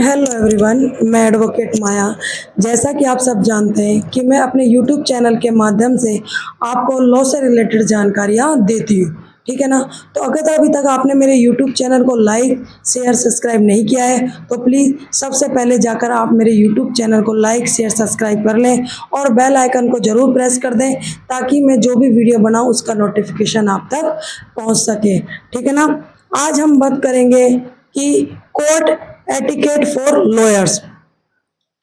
Hello everyone, मैं advocate माया। जैसा कि आप सब जानते हैं कि मैं अपने यूट्यूब चैनल के माध्यम से आपको लॉ से रिलेटेड जानकारियाँ देती हूँ, ठीक है ना। तो अगर अभी तक आपने मेरे यूट्यूब चैनल को लाइक शेयर सब्सक्राइब नहीं किया है तो प्लीज़ सबसे पहले जाकर आप मेरे यूट्यूब चैनल को लाइक शेयर सब्सक्राइब कर लें और बेल आइकन को ज़रूर प्रेस कर दें ताकि मैं जो भी वीडियो बनाऊँ उसका नोटिफिकेशन आप तक पहुँच सके, ठीक है ना। आज हम बात करेंगे कि कोर्ट एटिकेट फॉर लॉयर्स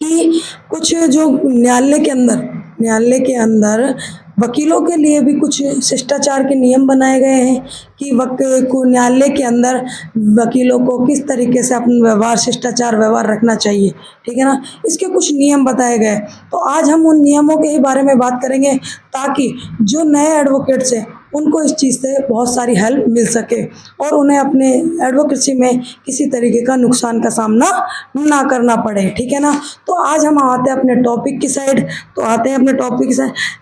कि कुछ जो न्यायालय के अंदर वकीलों के लिए भी कुछ शिष्टाचार के नियम बनाए गए हैं कि न्यायालय के अंदर वकीलों को किस तरीके से अपना व्यवहार शिष्टाचार व्यवहार रखना चाहिए, ठीक है ना। इसके कुछ नियम बताए गए, तो आज हम उन नियमों के ही बारे में बात करेंगे ताकि जो नए एडवोकेट्स हैं उनको इस चीज़ से बहुत सारी हेल्प मिल सके और उन्हें अपने एडवोकेसी में किसी तरीके का नुकसान का सामना ना करना पड़े, ठीक है ना। तो आज हम आते हैं अपने टॉपिक की साइड।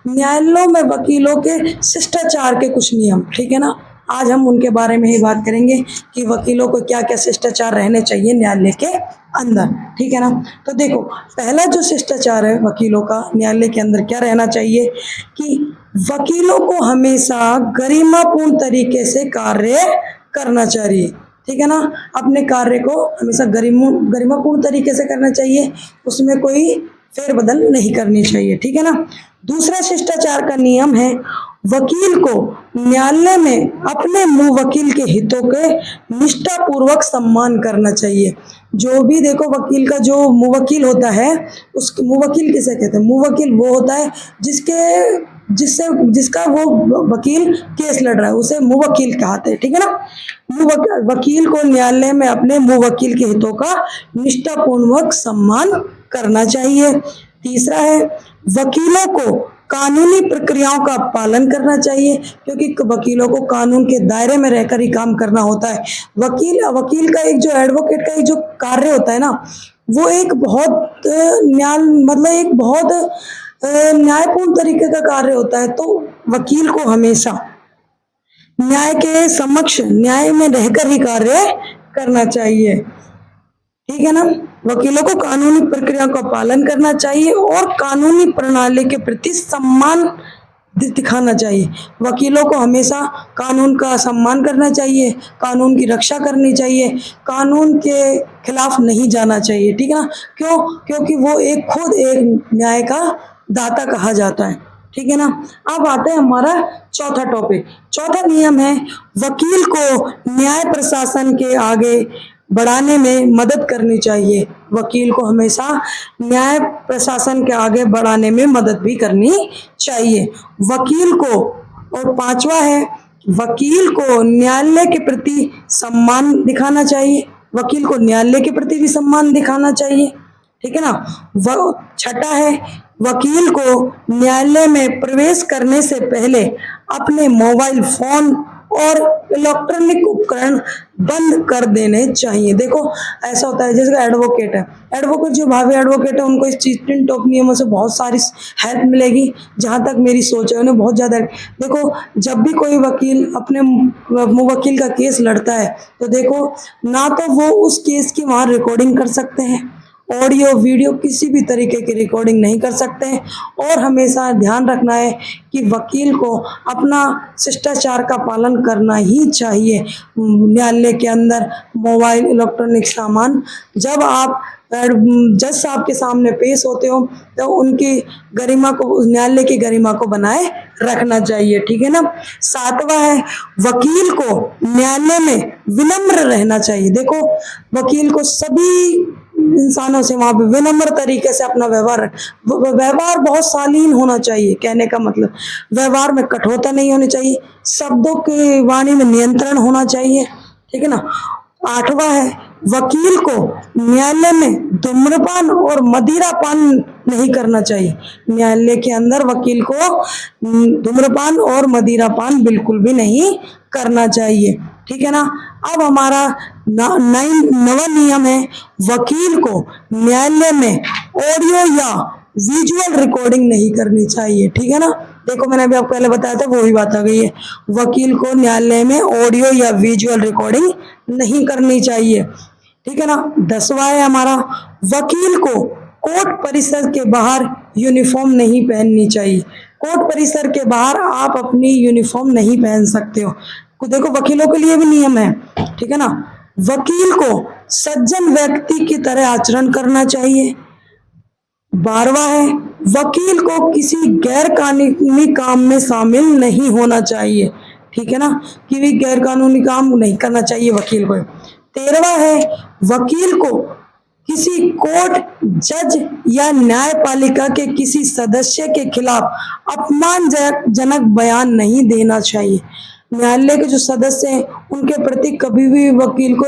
न्यायालयों में वकीलों के शिष्टाचार के कुछ नियम, ठीक है ना। आज हम उनके बारे में ही बात करेंगे कि वकीलों को क्या क्या शिष्टाचार रहने चाहिए न्यायालय के अंदर, ठीक है ना। तो देखो, पहला जो शिष्टाचार है वकीलों का न्यायालय के अंदर क्या रहना चाहिए कि वकीलों को हमेशा गरिमापूर्ण तरीके से कार्य करना चाहिए, ठीक है ना। अपने कार्य को हमेशा गरिमापूर्ण तरीके से करना चाहिए, उसमें कोई फेरबदल नहीं करनी चाहिए, ठीक है ना। दूसरा शिष्टाचार का नियम है वकील को न्यायालय में अपने मुवक्किल के हितों के निष्ठापूर्वक सम्मान करना चाहिए। जो भी देखो, वकील का जो मुवक्किल होता है, उस मुवक्किल किसे कहते हैं? मुवक्किल वो होता है जिसका वो वकील केस लड़ रहा है, उसे मुवक्किल कहते हैं, ठीक है ना। वकील को न्यायालय में अपने मुवक्किल के हितों का निष्ठापूर्वक सम्मान करना चाहिए। तीसरा है वकीलों को कानूनी प्रक्रियाओं का पालन करना चाहिए, क्योंकि वकीलों को कानून के दायरे में रहकर ही काम करना होता है। वकील का एक जो एडवोकेट का एक जो कार्य होता है ना, वो एक बहुत न्यायपूर्ण तरीके का कार्य होता है। तो वकील को हमेशा न्याय के समक्ष न्याय में रहकर ही कार्य करना चाहिए, ठीक है ना। वकीलों को कानूनी प्रक्रिया का पालन करना चाहिए और कानूनी प्रणाली के प्रति सम्मान दिखाना चाहिए। वकीलों को हमेशा कानून का सम्मान करना चाहिए, कानून की रक्षा करनी चाहिए, कानून के खिलाफ नहीं जाना चाहिए, ठीक है ना। क्यों? क्योंकि वो खुद एक न्याय का दाता कहा जाता है, ठीक है ना। अब आते हैं हमारा चौथा टॉपिक। चौथा नियम है वकील को न्याय प्रशासन के आगे बढ़ाने में मदद करनी चाहिए। वकील को हमेशा न्याय प्रशासन के आगे बढ़ाने में मदद भी करनी चाहिए वकील को। और पांचवा है वकील को न्यायालय के प्रति सम्मान दिखाना चाहिए। वकील को न्यायालय के प्रति भी सम्मान दिखाना चाहिए, ठीक है ना। छठा है वकील को न्यायालय में प्रवेश करने से पहले अपने मोबाइल फोन और इलेक्ट्रॉनिक उपकरण बंद कर देने चाहिए। देखो, ऐसा होता है जैसे एडवोकेट जो भावी एडवोकेट है उनको इस चीटिंग टॉप नियमों से बहुत सारी हेल्प मिलेगी। जहाँ तक मेरी सोच है उन्हें बहुत ज़्यादा। देखो, जब भी कोई वकील अपने मुवक्किल का केस लड़ता है तो देखो, ना तो वो उस केस की वहाँ रिकॉर्डिंग कर सकते हैं, ऑडियो वीडियो किसी भी तरीके की रिकॉर्डिंग नहीं कर सकते हैं। और हमेशा ध्यान रखना है कि वकील को अपना शिष्टाचार का पालन करना ही चाहिए। न्यायालय के अंदर मोबाइल इलेक्ट्रॉनिक सामान जब आप जज साहब के सामने पेश होते हो तो उनकी गरिमा को, न्यायालय की गरिमा को बनाए रखना चाहिए, ठीक है ना। सातवां है वकील को न्यायालय में विनम्र रहना चाहिए। देखो, वकील को सभी इंसानों से वहां पे विनम्र तरीके से अपना व्यवहार बहुत शालीन होना चाहिए। कहने का मतलब व्यवहार में कठोरता नहीं होनी चाहिए, शब्दों की वाणी में नियंत्रण होना चाहिए, ठीक है ना। आठवां है वकील को न्यायालय में धूम्रपान और मदिरापान नहीं करना चाहिए। न्यायालय के अंदर वकील को धूम्रपान और मदिरापान बिल्कुल भी नहीं करना चाहिए, ठीक है ना। अब हमारा नवा नियम है वकील को न्यायालय में ऑडियो या विजुअल रिकॉर्डिंग नहीं करनी चाहिए, ठीक है ना। देखो, मैंने अभी आपको पहले बताया था, वो ही बात आ गई है। वकील को न्यायालय में ऑडियो या विजुअल रिकॉर्डिंग नहीं करनी चाहिए। ठीक है ना। 10वां है हमारा, वकील को कोर्ट परिसर के बाहर यूनिफॉर्म नहीं पहननी चाहिए। कोर्ट परिसर के बाहर आप अपनी यूनिफॉर्म नहीं पहन सकते हो। देखो वकीलों के लिए भी नियम है, ठीक है ना। वकील को सज्जन व्यक्ति की तरह आचरण करना चाहिए। 12वां है, वकील को किसी गैर कानूनी काम में शामिल नहीं होना चाहिए, ठीक है ना, कि भी गैर कानूनी काम नहीं करना चाहिए वकील को। 13वां है, वकील को किसी कोर्ट, जज या न्यायपालिका के किसी सदस्य के खिलाफ अपमानजनक बयान नहीं देना चाहिए। न्यायालय के जो सदस्य हैं उनके प्रति कभी भी वकील को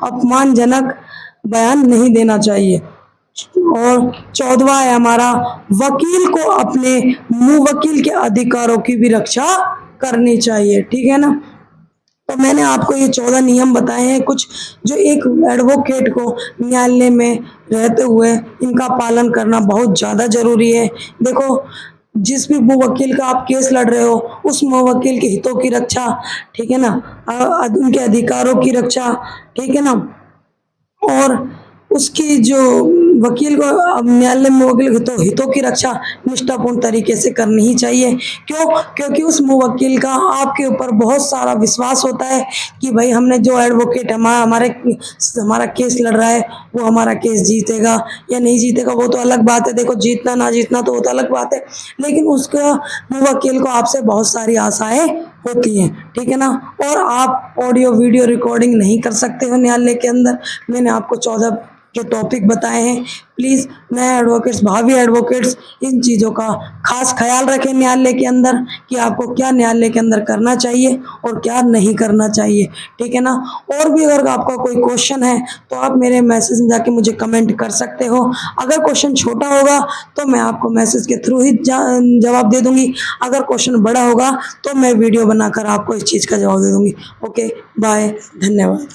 अपमानजनक बयान नहीं देना चाहिए। और 14वां है हमारा, वकील को अपने मुवक्किल के अधिकारों की भी रक्षा करनी चाहिए, ठीक है ना। तो मैंने आपको ये 14 नियम बताए हैं कुछ, जो एक एडवोकेट को न्यायालय में रहते हुए इनका पालन करना बहुत ज़्यादा जरूरी है। देखो, जिस भी मुवक्किल का आप केस लड़ रहे हो उस मुवक्किल के हितों की रक्षा, ठीक है ना, उनके अधिकारों की रक्षा, ठीक है ना, और उसकी जो वकील को न्यायालय में वकील हितों की रक्षा निष्ठापूर्ण तरीके से करनी ही चाहिए। क्यों? क्योंकि उस मुवक्किल का आपके ऊपर बहुत सारा विश्वास होता है कि भाई हमने जो एडवोकेट हमारा केस लड़ रहा है वो हमारा केस जीतेगा या नहीं जीतेगा वो तो अलग बात है। देखो, जीतना ना जीतना तो वो तो अलग बात है, लेकिन उसका मुवक्किल को आपसे बहुत सारी आशाएं होती हैं, ठीक है ना। और आप ऑडियो वीडियो रिकॉर्डिंग नहीं कर सकते हो न्यायालय के अंदर। मैंने आपको 14 जो टॉपिक बताए हैं, प्लीज़ नए एडवोकेट्स, भावी एडवोकेट्स इन चीज़ों का खास ख्याल रखें न्यायालय के अंदर कि आपको क्या न्यायालय के अंदर करना चाहिए और क्या नहीं करना चाहिए, ठीक है ना। और भी अगर आपका कोई क्वेश्चन है तो आप मेरे मैसेज में जाके मुझे कमेंट कर सकते हो। अगर क्वेश्चन छोटा होगा तो मैं आपको मैसेज के थ्रू ही जवाब दे दूंगी, अगर क्वेश्चन बड़ा होगा तो मैं वीडियो बनाकर आपको इस चीज़ का जवाब दे दूंगी। ओके, बाय, धन्यवाद।